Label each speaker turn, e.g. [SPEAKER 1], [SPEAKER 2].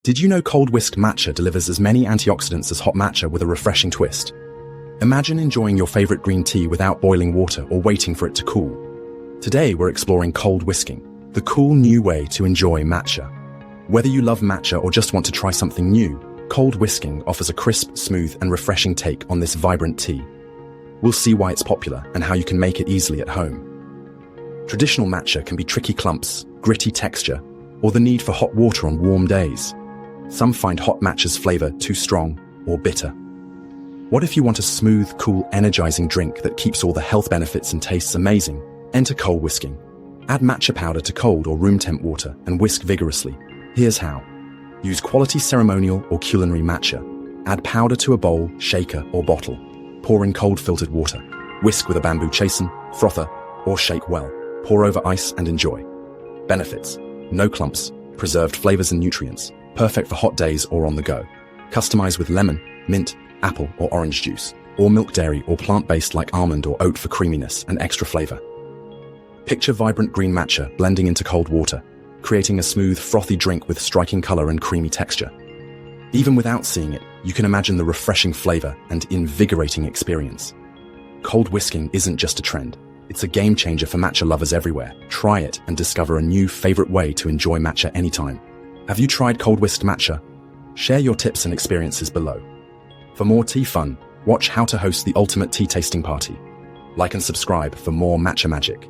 [SPEAKER 1] Did you know cold whisked matcha delivers as many antioxidants as hot matcha with a refreshing twist? Imagine enjoying your favorite green tea without boiling water or waiting for it to cool. Today we're exploring cold whisking, the cool new way to enjoy matcha. Whether you love matcha or just want to try something new, cold whisking offers a crisp, smooth and refreshing take on this vibrant tea. We'll see why it's popular and how you can make it easily at home. Traditional matcha can be tricky clumps, gritty texture, or the need for hot water on warm days. Some find hot matcha's flavor too strong or bitter. What if you want a smooth, cool, energizing drink that keeps all the health benefits and tastes amazing? Enter cold whisking. Add matcha powder to cold or room temp water and whisk vigorously. Here's how. Use quality ceremonial or culinary matcha. Add powder to a bowl, shaker, or bottle. Pour in cold filtered water. Whisk with a bamboo chasen, frother, or shake well. Pour over ice and enjoy. Benefits: no clumps, preserved flavors and nutrients, perfect for hot days or on the go. Customize with lemon, mint, apple or orange juice, or milk dairy or plant-based like almond or oat for creaminess and extra flavor. Picture vibrant green matcha blending into cold water, creating a smooth, frothy drink with striking color and creamy texture. Even without seeing it, you can imagine the refreshing flavor and invigorating experience. Cold whisking isn't just a trend. It's a game changer for matcha lovers everywhere. Try it and discover a new favorite way to enjoy matcha anytime. Have you tried cold whisked matcha? Share your tips and experiences below. For more tea fun, watch How to Host the Ultimate Tea Tasting Party. Like and subscribe for more matcha magic.